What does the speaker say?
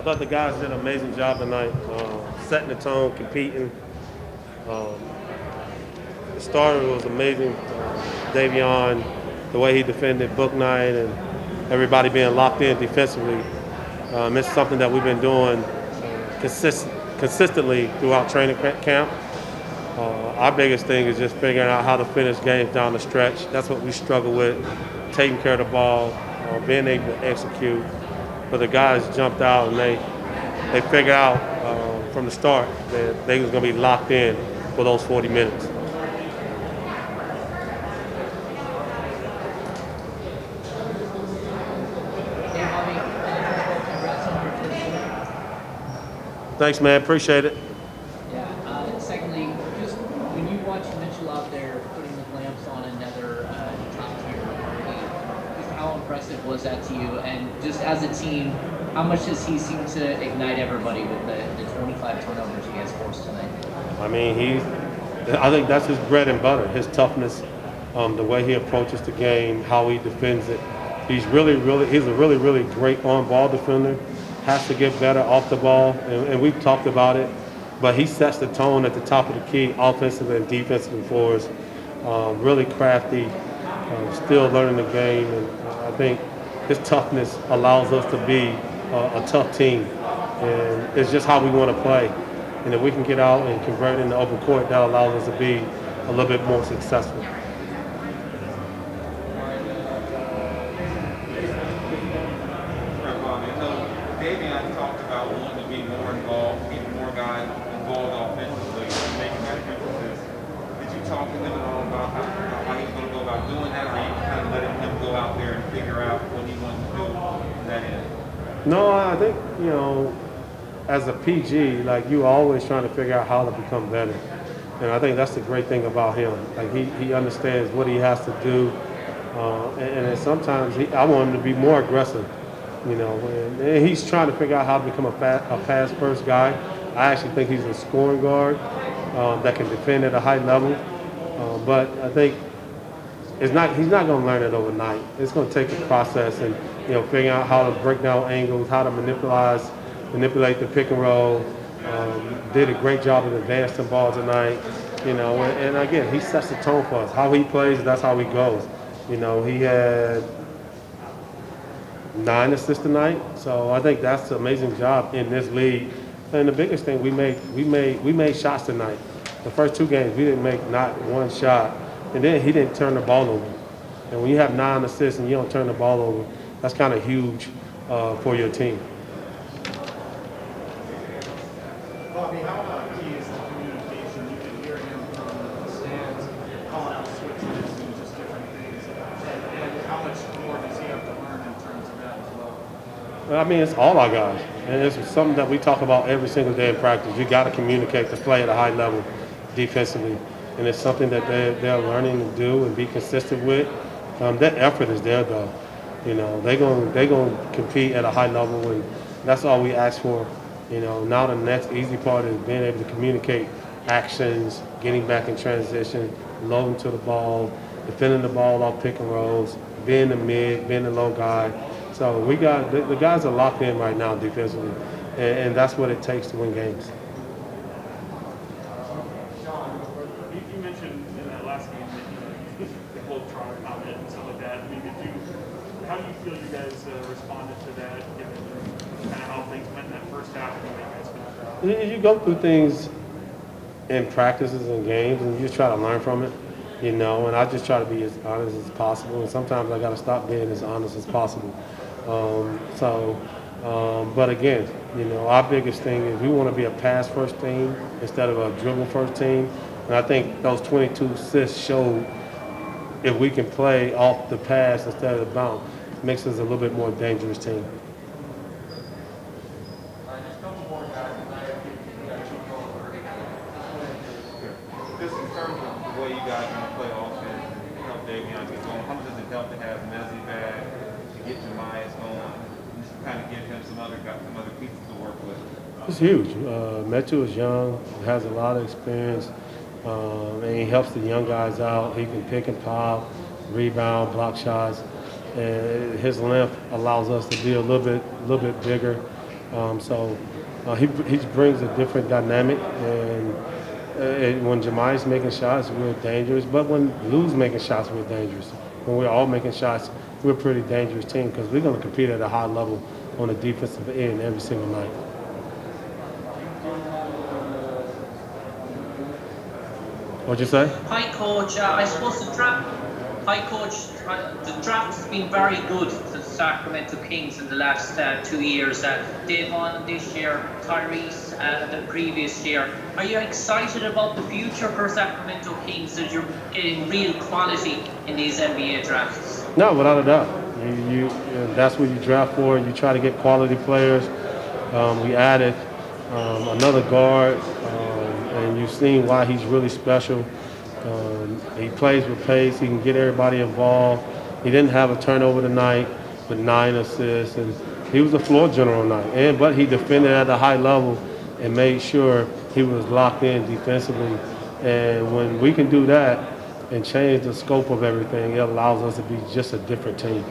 thought the guys did an amazing job tonight, setting the tone, competing. Um, the starter was amazing. Davion, the way he defended Book Night and everybody being locked in defensively. It's something that we've been doing consistently throughout training camp. Our biggest thing is just figuring out how to finish games down the stretch. That's what we struggle with, taking care of the ball, being able to execute. But the guys jumped out and they figured out from the start that they was going to be locked in for those 40 minutes. Thanks, man. Appreciate it. Yeah. Secondly, just when you watch Mitchell out there putting the lamps on another top-tier party, just how impressive was that to you? And just as a team, how much does he seem to ignite everybody with the 25 turnovers he has forced tonight? I mean, I think that's his bread and butter, his toughness, the way he approaches the game, how he defends it. He's a really, really great on-ball defender. Has to get better off the ball, and we've talked about it. But he sets the tone at the top of the key, offensively and defensively for us. Really crafty, still learning the game, and I think his toughness allows us to be a tough team. And it's just how we want to play. And if we can get out and convert in the open court, that allows us to be a little bit more successful. Davion talked about wanting to be more involved, getting more guys involved offensively, making that emphasis. Did you talk to him at all about how he's going to go about doing that, or are you kind of letting him go out there and figure out what he wants to do in that end? No, I think, as a PG, like you always trying to figure out how to become better. And I think that's the great thing about him. Like he understands what he has to do. And sometimes I want him to be more aggressive. And he's trying to figure out how to become a pass-first guy. I actually think he's a scoring guard that can defend at a high level. But I think he's not going to learn it overnight. It's going to take a process and figuring out how to break down angles, how to manipulate the pick and roll. Did a great job of advancing ball tonight. And again, he sets the tone for us. How he plays, that's how he goes. He had 9 assists tonight, so I think that's an amazing job in this league. And the biggest thing we made shots tonight. The first 2 games we didn't make not one shot, and then he didn't turn the ball over. And when you have 9 assists and you don't turn the ball over, that's kind of huge for your team. Bobby, how key is the communication? You can hear him from the stands calling out switches and just different things. And how much more does he have to learn in terms of that as well? I mean, it's all our guys, and it's something that we talk about every single day in practice. You got to communicate to play at a high level defensively, and it's something that they're learning to do and be consistent with. That effort is there, though. They're gonna compete at a high level, and that's all we ask for. Now the next easy part is being able to communicate actions, getting back in transition, loading to the ball, defending the ball off pick and rolls, being the mid, being the low guy. So we got the guys are locked in right now defensively, and that's what it takes to win games. Sean, you mentioned in that last game that the whole Charlotte comment and stuff like that. I mean, how do you feel you guys responded to that, given kind of how things went in that first half and the way you guys finished out? You go through things in practices and games, and you just try to learn from it. And I just try to be as honest as possible. And sometimes I got to stop being as honest as possible. But again, our biggest thing is we want to be a pass-first team instead of a dribble-first team. And I think those 22 assists showed if we can play off the pass instead of the bounce, makes us a little bit more dangerous team. Just in terms of the way you guys want to play offense, help Davion get going, how much does it help to have Mezzi back, to get Jemias going, and just to kind of give him some other pieces to work with? It's huge. Mitchell is young, has a lot of experience, and he helps the young guys out. He can pick and pop, rebound, block shots, and his length allows us to be a little bit bigger. He brings a different dynamic, and when Jemiah's making shots, we're dangerous. But when Lou's making shots, we're dangerous. When we're all making shots, we're a pretty dangerous team because we're going to compete at a high level on the defensive end every single night. What'd you say? Hi, Coach. I suppose the draft. Hi, Coach. The draft has been very good to the Sacramento Kings in the last 2 years. Davion this year, Tyrese the previous year. Are you excited about the future for Sacramento Kings that you're getting real quality in these NBA drafts? No, without a doubt. That's what you draft for. You try to get quality players. We added another guard, and you've seen why he's really special. He plays with pace. He can get everybody involved. He didn't have a turnover tonight with 9 assists, and he was a floor general tonight. But he defended at a high level and made sure he was locked in defensively. And when we can do that and change the scope of everything, it allows us to be just a different team.